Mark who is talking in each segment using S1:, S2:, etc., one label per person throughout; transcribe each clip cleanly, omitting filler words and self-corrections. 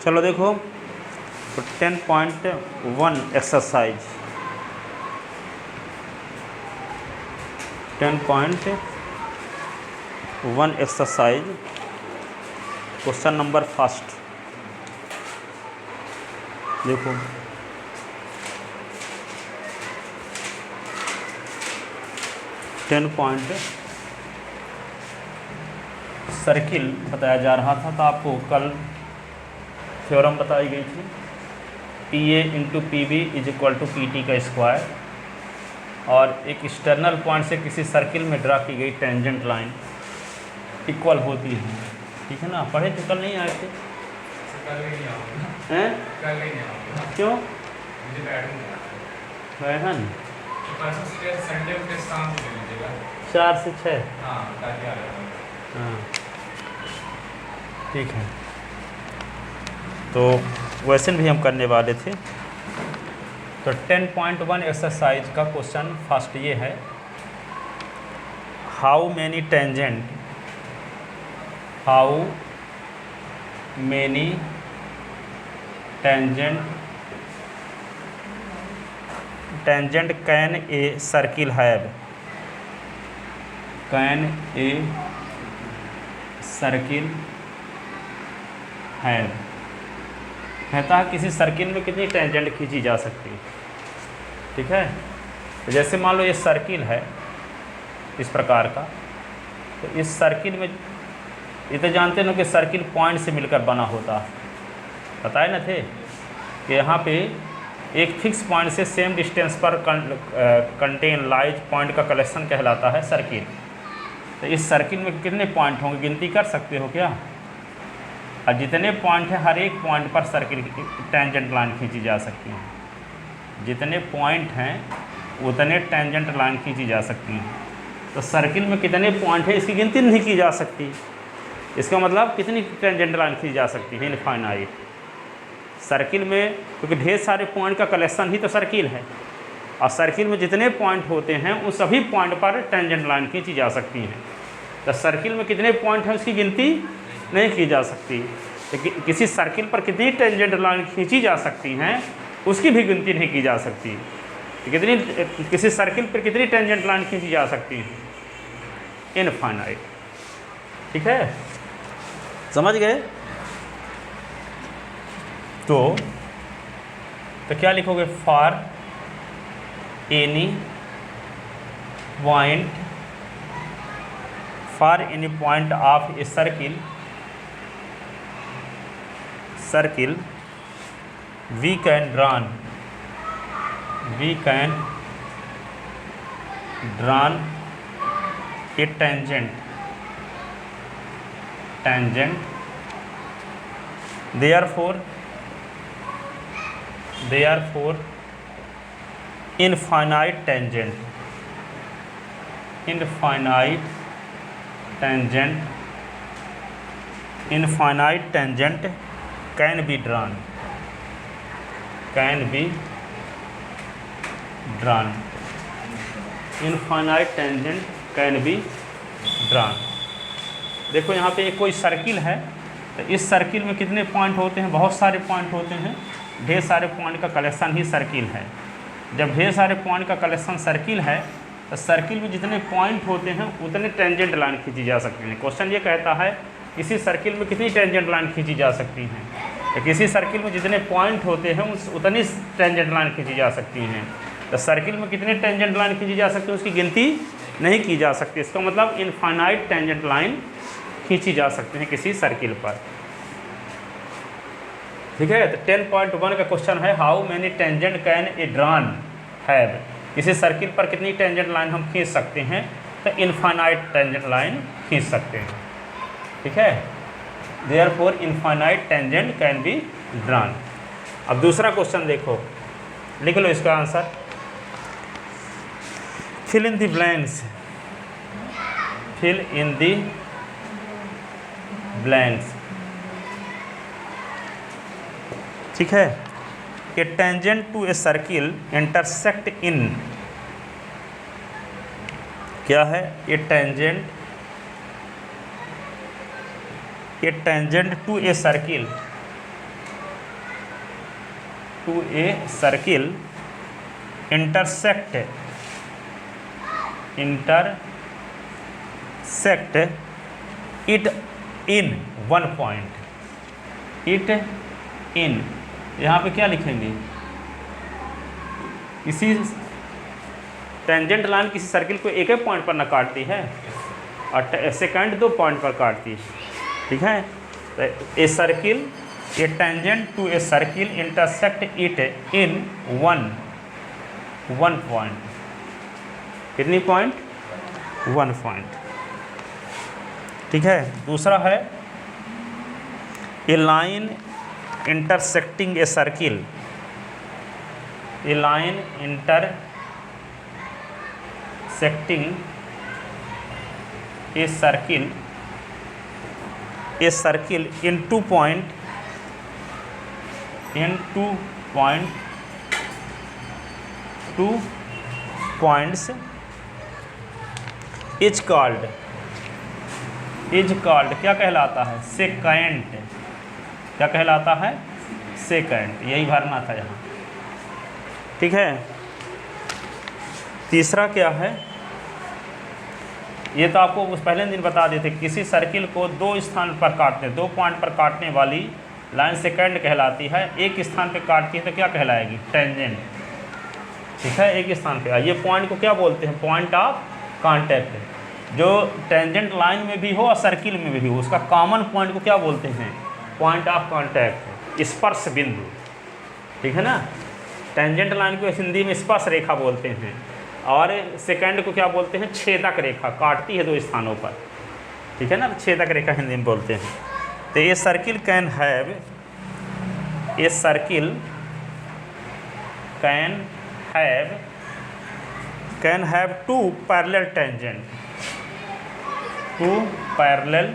S1: चलो देखो, तो 10.1 exercise 10.1 exercise question number first देखो, सर्किल बताया जा रहा था। तो आपको कल थ्योरम बताई गई थी, PA × PB = PT का स्क्वायर, और एक एक्सटर्नल पॉइंट से किसी सर्किल में ड्रा की गई टेंजेंट लाइन इक्वल होती है। ठीक है ना, पढ़े थे? कल नहीं आए थे? हैं? क्यों? बैठन 4 से 6। हाँ, ठीक है। तो क्वेश्चन भी हम करने वाले थे। तो 10.1 एक्सरसाइज का क्वेश्चन फर्स्ट ये है, how many tangent can a circle have, कहता है किसी सर्किल में कितनी टेंजेंट खींची जा सकती है। ठीक है, तो जैसे मान लो ये सर्किल है इस प्रकार का, तो इस सर्किल में ये तो जानते हो कि सर्किल पॉइंट से मिलकर बना होता है, बताए ना थे कि यहाँ पे एक फिक्स पॉइंट से सेम डिस्टेंस पर कंटेन लाइज पॉइंट का कलेक्शन कहलाता है सर्किल। तो इस सर्किल में कितने पॉइंट होंगे, गिनती कर सकते हो क्या? और जितने पॉइंट हैं हर एक पॉइंट पर सर्किल की टेंजेंट लाइन खींची जा सकती है। जितने पॉइंट हैं उतने टेंजेंट लाइन खींची जा सकती हैं। तो सर्किल में कितने पॉइंट हैं इसकी गिनती नहीं की जा सकती। इसका मतलब कितनी टेंजेंट लाइन खींची जा सकती है? इनफाइनाइट। सर्किल में क्योंकि ढेर सारे पॉइंट का कलेक्शन ही तो सर्किल है, और सर्किल में जितने पॉइंट होते हैं उन सभी पॉइंट पर टेंजेंट लाइन खींची जा सकती हैं। तो सर्किल में कितने पॉइंट हैं उसकी गिनती नहीं की जा सकती। तो किसी सर्किल पर कितनी टेंजेंट लाइन खींची जा सकती हैं उसकी भी गिनती नहीं की जा सकती। तो किसी सर्किल पर कितनी टेंजेंट लाइन खींची जा सकती हैं? इनफाइनाइट। ठीक है, समझ गए? तो क्या लिखोगे? For any point of a circle we can drawn a tangent therefore infinite tangent can be drawn infinite tangent can be drawn. देखो यहाँ पे एक कोई सर्किल है, तो इस सर्किल में कितने पॉइंट होते हैं? बहुत सारे पॉइंट होते हैं, ढेर सारे पॉइंट का कलेक्शन ही सर्किल है। जब ढेर सारे पॉइंट का कलेक्शन सर्किल है तो सर्किल में जितने पॉइंट होते हैं उतने टेंजेंट लाइन खींची जा सकती हैं। क्वेश्चन ये कहता है किसी सर्किल में कितनी टेंजेंट लाइन खींची जा सकती हैं। तो किसी सर्किल में जितने पॉइंट होते हैं उतनी टेंजेंट लाइन खींची जा सकती हैं। तो सर्किल में कितने टेंजेंट लाइन खींची जा सकती है उसकी गिनती नहीं की जा सकती। इसका मतलब इनफाइनाइट टेंजेंट लाइन खींची जा सकती हैं किसी सर्किल पर। ठीक है, तो 10.1 का क्वेश्चन है, how many tangent can a drawn have. किसी सर्किल पर कितनी टेंजेंट लाइन हम खींच सकते हैं? तो इनफाइनाइट टेंजेंट लाइन खींच सकते हैं। ठीक है, therefore infinite tangent can be drawn। अब दूसरा क्वेश्चन देखो, लिख लो इसका answer. fill in the blanks ठीक है, a tangent to a circle intersect in, क्या है? a tangent to a circle to a circle intersect it in one point. It in, यहाँ पे क्या लिखेंगे, किसी टेंजेंट लाइन किसी सर्किल को एक एक पॉइंट पर न काटती है और सेकंड 2 पॉइंट पर काटती है, ठीक है। तो a circle, a tangent to a circle intersect it in one point. कितनी पॉइंट? 1 पॉइंट, ठीक है। दूसरा है a line intersecting a circle, a line intersecting a circle in 2 points is called क्या कहलाता है? सेकेंड। क्या कहलाता है? सेकेंड। यही भरना था यहाँ, ठीक है। तीसरा क्या है, ये तो आपको उस पहले दिन बता दिए थे, किसी सर्किल को 2 स्थान पर काटने, 2 पॉइंट पर काटने वाली लाइन सेकेंड कहलाती है। एक स्थान पे काटती है तो क्या कहलाएगी? टेंजेंट, ठीक है। एक स्थान पे ये पॉइंट को क्या बोलते हैं? Point of contact. जो टेंजेंट लाइन में भी हो और सर्किल में भी हो, उसका कॉमन पॉइंट को क्या बोलते हैं? पॉइंट ऑफ कांटेक्ट, स्पर्श बिंदु, ठीक है ना। टेंजेंट लाइन को हिंदी में स्पर्श रेखा बोलते हैं और सेकंड को क्या बोलते हैं? छेदक रेखा, काटती है 2 स्थानों पर, ठीक है ना। तो छेदक रेखा हिंदी में बोलते हैं। तो ये circle can have 2 parallel tangent, 2 parallel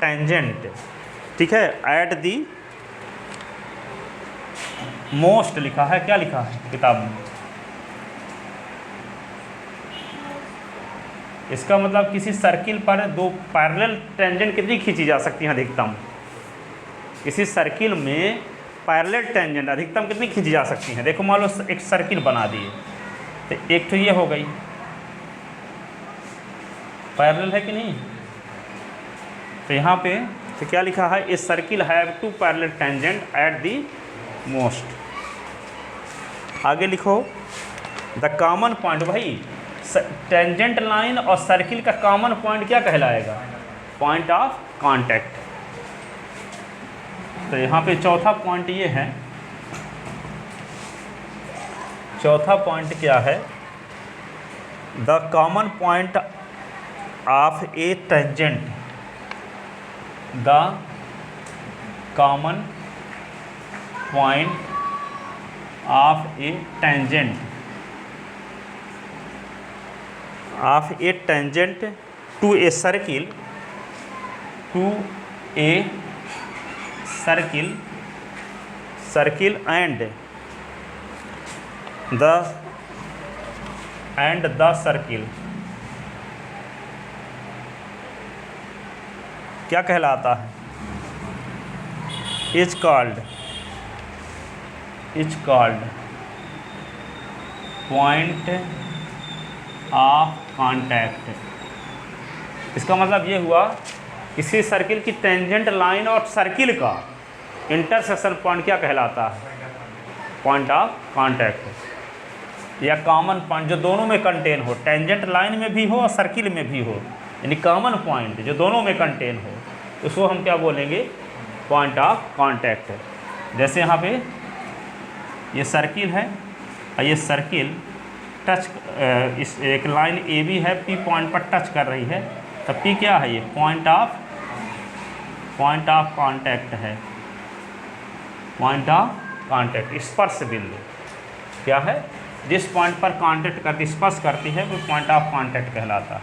S1: tangent, ठीक है। एट दी मोस्ट लिखा है, क्या लिखा है किताब में? इसका मतलब किसी सर्किल पर 2 पैरेलल टेंजेंट कितनी खींची जा सकती है अधिकतम? किसी सर्किल में पैरेलल टेंजेंट अधिकतम कितनी खींची जा सकती हैं? देखो मान लो एक सर्किल बना दिए, तो एक तो ये हो गई, पैरेलल है कि नहीं? तो यहाँ पे तो क्या लिखा है? A circle have 2 parallel tangent at the most. आगे लिखो द कॉमन पॉइंट। भाई टेंजेंट लाइन और सर्किल का कॉमन पॉइंट क्या कहलाएगा? Point of contact. तो यहाँ पे चौथा पॉइंट ये है, चौथा पॉइंट क्या है? The common point of a tangent, the common point of a tangent to a circle and the circle क्या कहलाता है? Is called point of contact. इसका मतलब ये हुआ किसी सर्किल की टेंजेंट लाइन और सर्किल का इंटरसेक्शन पॉइंट क्या कहलाता है? पॉइंट ऑफ कांटेक्ट या कॉमन पॉइंट, जो दोनों में कंटेन हो, टेंजेंट लाइन में भी हो और सर्किल में भी हो, यानी कॉमन पॉइंट जो दोनों में कंटेन हो, उसको हम क्या बोलेंगे? Point of contact. जैसे यहाँ पे ये सर्किल है और ये सर्किल टच, इस एक लाइन ए बी है, पी पॉइंट पर टच कर रही है, तब पी क्या है? ये पॉइंट ऑफ कांटेक्ट है, पॉइंट ऑफ कांटेक्ट, स्पर्श बिंदु। क्या है? जिस पॉइंट पर कांटेक्ट करती, स्पर्श करती है, वो पॉइंट ऑफ कांटेक्ट कहलाता है।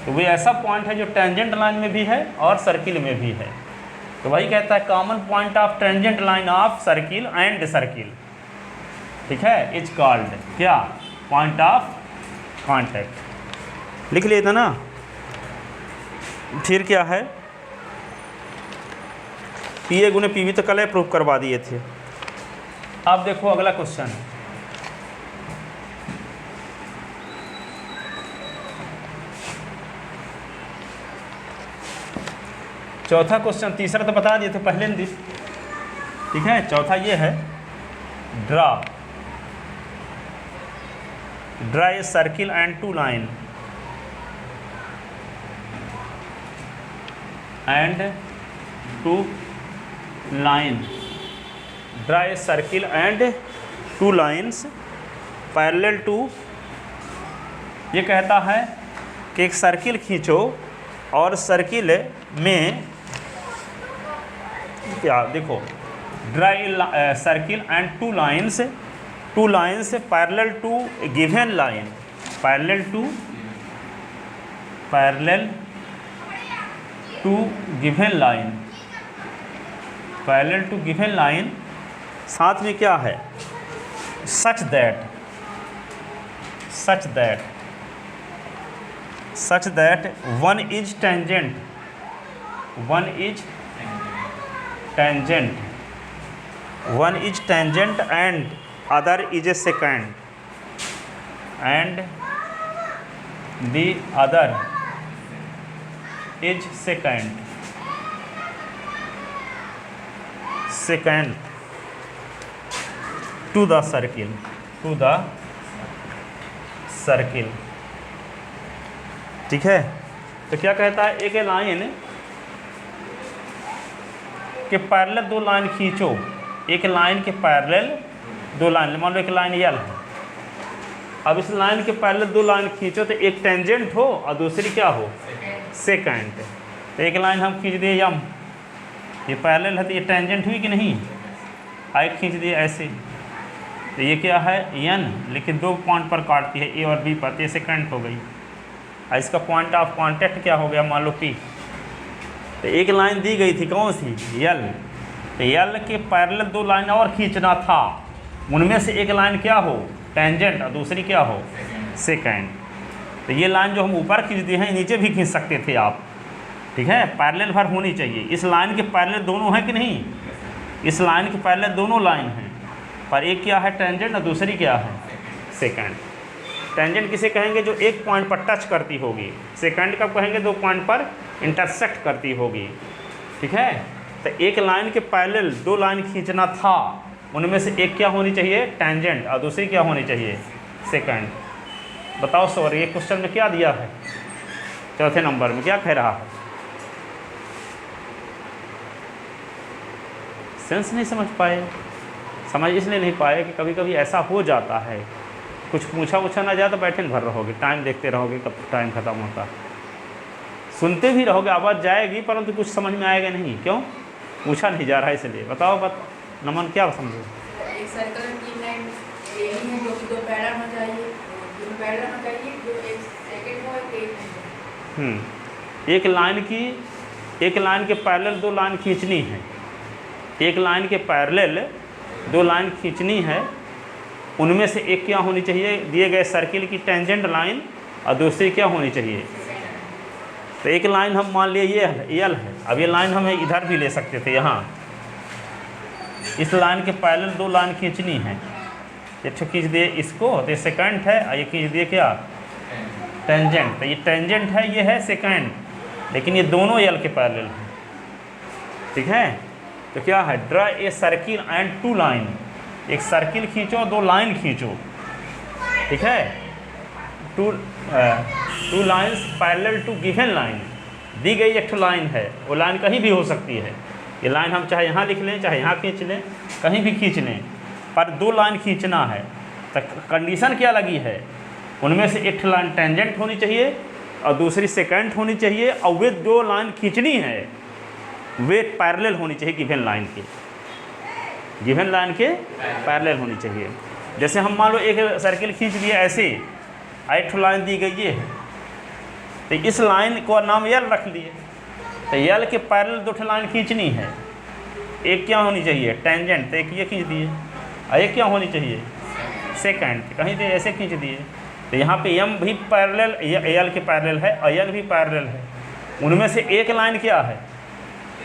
S1: तो वो ऐसा पॉइंट है जो टेंजेंट लाइन में भी है और सर्किल में भी है। तो वही कहता है common point of tangent line of circle and circle, ठीक है, इज कॉल्ड क्या? Point of contact. लिख लिया था ना? फिर क्या है, पी ए गुने पी बी तो कल प्रूफ करवा दिए थे। अब देखो अगला क्वेश्चन, चौथा क्वेश्चन, तीसरा तो बता दिए थे पहले दिन, ठीक है। चौथा ये है, draw a circle and two line draw a circle and two lines parallel to, ये कहता है कि एक सर्किल खींचो और सर्किल में क्या देखो, draw a circle and two lines parallel to given line, parallel to given line, साथ में क्या है, such that one is tangent and other is a secant and the other is secant to the circle, ठीक है। तो क्या कहता है, एक लाइन के पैरेलल दो लाइन खींचो, एक लाइन के पैरेलल दो लाइन, मान लो एक लाइन यल है, अब इस लाइन के पैरेलल दो लाइन खींचो तो एक टेंजेंट हो और दूसरी क्या हो, सेकंड। तो एक लाइन हम खींच दिए यम, ये पैरेलल है तो ये टेंजेंट हुई कि नहीं, आई खींच दिए ऐसे, तो ये क्या है एन, लेकिन दो पॉइंट पर काटती है, ए और बी पर, तो ये सेकंड हो गई। और इसका पॉइंट ऑफ कॉन्टैक्ट क्या हो गया, मान लो पी। तो एक लाइन दी गई थी कौन सी, यल, तो यल के पैरेलल दो लाइन और खींचना था, उनमें से एक लाइन क्या हो, टेंजेंट, और दूसरी क्या हो, सेकंड। तो ये लाइन जो हम ऊपर खींच दिए हैं, नीचे भी खींच सकते थे आप, ठीक है, पैरेलल भर होनी चाहिए। इस लाइन के पैरेलल दोनों हैं कि नहीं, इस लाइन के पैरेलल दोनों लाइन हैं, पर एक क्या है टेंजेंट और दूसरी क्या है, सेकंड। टेंजेंट किसे कहेंगे, जो एक पॉइंट पर टच करती होगी, सेकंड कब कहेंगे, दो पॉइंट पर इंटरसेक्ट करती होगी, ठीक है। तो एक लाइन के पैरेलल दो लाइन खींचना था, उनमें से एक क्या होनी चाहिए, टेंजेंट, और दूसरी क्या होनी चाहिए, सेकंड। बताओ सर, ये क्वेश्चन में क्या दिया है, चौथे नंबर में क्या कह रहा है, सेंस नहीं समझ पाए। समझ इसलिए नहीं पाए कि कभी कभी ऐसा हो जाता है, कुछ पूछा ना जाए तो बैठे भर रहोगे, टाइम देखते रहोगे कब टाइम ख़त्म होता, सुनते भी रहोगे, आवाज़ जाएगी परंतु कुछ समझ में आएगा नहीं, क्यों, पूछा नहीं जा रहा है इसलिए। बताओ नमन क्या समझो,
S2: एक सर्कल की लाइन लेनी है जो कि दो पैरेलल हो चाहिए, जो एक सेकंड हो,
S1: एक लाइन के पैरेलल दो लाइन खींचनी है, एक लाइन के पैरेलल दो लाइन खींचनी है, उनमें से एक क्या होनी चाहिए, दिए गए सर्किल की टेंजेंट लाइन, और दूसरी क्या होनी चाहिए। तो एक लाइन हम मान लिए ये यल है, अब ये लाइन हम इधर भी ले सकते थे, यहाँ इस लाइन के पैरेलल दो लाइन खींचनी है, ये खींच दिए इसको, तो ये सेकंड है, और ये खींच दिए क्या, टेंजेंट। तो ये टेंजेंट है, ये है सेकंड, लेकिन ये दोनों यल के पैरेलल हैं, ठीक है। तो क्या है, draw a circle and two line, एक सर्किल खींचो, दो लाइन खींचो, ठीक है, two lines parallel to given line, दी गई एक लाइन है, वो लाइन कहीं भी हो सकती है, ये लाइन हम चाहे यहाँ लिख लें, चाहे यहाँ खींच लें, कहीं भी खींच लें, पर दो लाइन खींचना है। तो कंडीशन क्या लगी है, उनमें से एक लाइन टेंजेंट होनी चाहिए और दूसरी सेकंड होनी चाहिए, और वे दो लाइन खींचनी है, वे पैरेलल होनी चाहिए गिवन लाइन के, गिवन लाइन के पैरेलल होनी चाहिए। जैसे हम मान लो एक सर्किल खींच लिया ऐसे, एक लाइन दी गई है, तो इस लाइन को नाम यल रख लिए, तो यल के पैरेलल दो लाइन खींचनी है, एक क्या होनी चाहिए, टेंजेंट, तो एक ये खींच दिए, और एक क्या होनी चाहिए, सेकंड, कहीं तो ऐसे खींच दिए। तो यहाँ पे यम भी पैरेलल यल के पैरेलल है और यल भी पैरेलल है, उनमें से एक लाइन क्या है,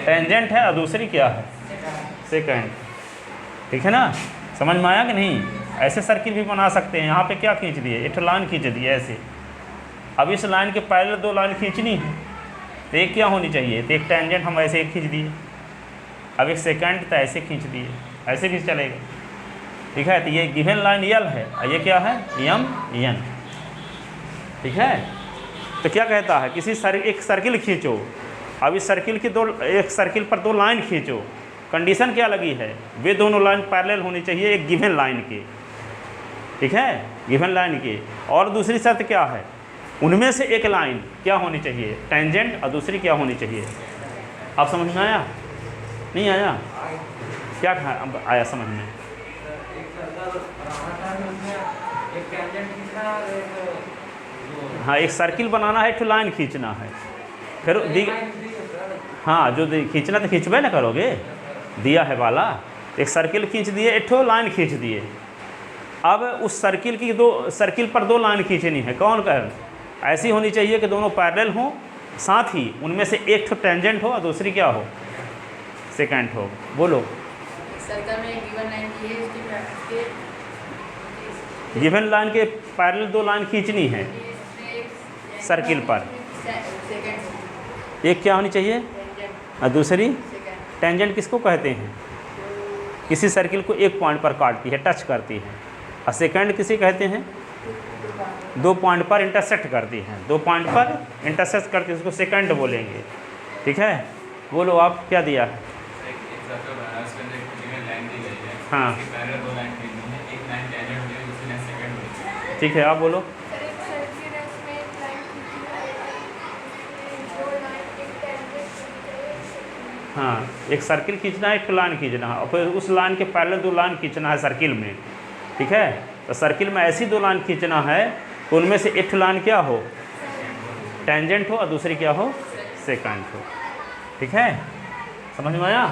S1: टेंजेंट है और दूसरी क्या है, सेकेंड। ठीक है ना, समझ में आया कि नहीं? ऐसे सर्किल भी बना सकते हैं। यहाँ पे क्या खींच दिए, एक लाइन खींच दी ऐसे। अब इस लाइन के पैरेलल दो लाइन खींचनी है, तो एक क्या होनी चाहिए, तो एक टेंजेंट हम ऐसे खींच दिए। अब एक सेकंड तो ऐसे खींच दिए, ऐसे भी चलेगा। ठीक है, तो ये गिवन लाइन यल है और ये क्या है, यम एन। ठीक है, तो क्या कहता है, एक सर्किल खींचो। अब इस सर्किल की एक सर्किल पर दो लाइन खींचो। कंडीशन क्या लगी है, वे दोनों लाइन पैरेलल होनी चाहिए एक गिवन लाइन के। ठीक है, गिवन लाइन के। और दूसरी शर्त क्या है, उनमें से एक लाइन क्या होनी चाहिए, टेंजेंट, और दूसरी क्या होनी चाहिए। आप समझ में आया, नहीं आया? क्या अब आया समझ में? हाँ, एक सर्किल बनाना है, एक लाइन खींचना है। फिर हाँ, जो खींचना तो खींचबे ना करोगे, दिया है वाला। एक सर्किल खींच दिए, एक लाइन खींच दिए। अब उस सर्किल पर दो लाइन खींचनी है। कौन कर, ऐसी होनी चाहिए कि दोनों पैरेलल हों, साथ ही उनमें से एक टेंजेंट हो और दूसरी क्या हो, सेकेंड हो। बोलो।
S2: सर्कल में गिवन लाइन की है,
S1: गिवन लाइन के पैरेलल दो लाइन खींचनी है सर्किल पर। एक क्या होनी चाहिए और दूसरी टेंजेंट। किसको कहते हैं, किसी सर्किल को एक पॉइंट पर काटती है, टच करती है। और सेकंड किसे कहते हैं, दो पॉइंट पर इंटरसेक्ट करती हैं। दो पॉइंट पर इंटरसेक्ट करती है, उसको सेकंड बोलेंगे। ठीक है, बोलो आप क्या दिया है। हाँ ठीक है, आप बोलो। हाँ, एक सर्किल खींचना है, एक लाइन खींचना है, और फिर उस लाइन के पैरेलल दो लाइन खींचना है सर्किल में। ठीक है, तो सर्किल में ऐसी दो लाइन खींचना है तो उनमें से एक लाइन क्या हो, टेंजेंट हो, और दूसरी क्या हो, सेकंड हो। ठीक है, समझ में आया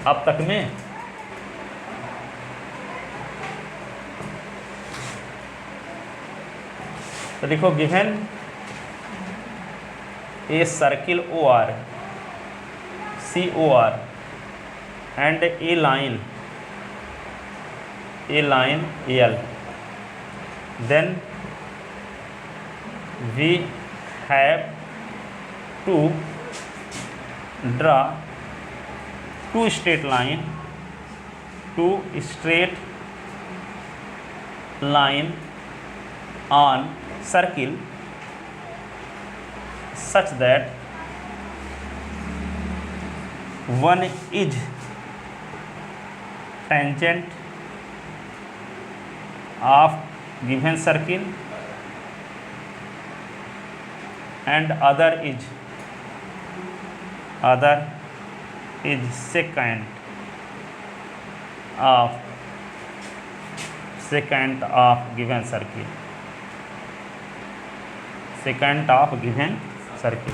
S1: अब तक में? तो देखो, given a circle OR COR and a line L, then we have to draw two straight line on circle such that one is tangent of given circle and other is secant of given circle. Secant of given circle.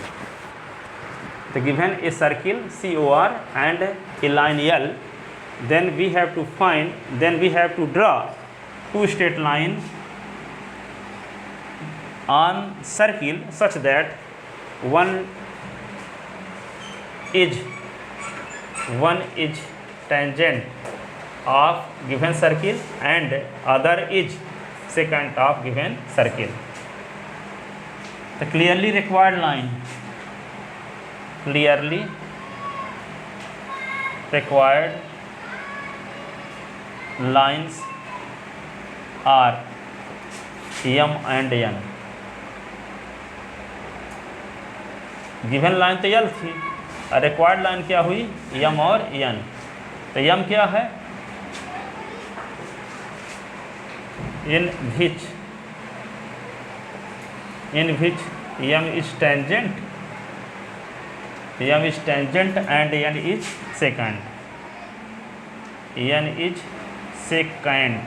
S1: So given a circle COR and a line L, then we have to draw two straight line on circle such that one is tangent of given circle and other is secant of given circle. The clearly required lines are M and N. Given line तो L थी और required line क्या हुई, M और N। तो M क्या है, in which M is tangent and N is secant. N is secant.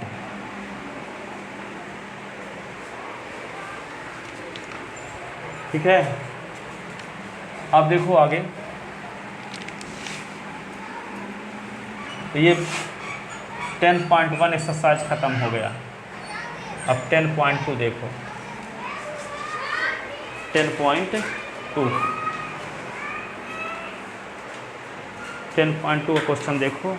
S1: ठीक है, अब देखो आगे। तो ये 10.1 एक्सरसाइज ख़त्म हो गया। अब 10.2 देखो। 10.2 10.2 का क्वेश्चन देखो।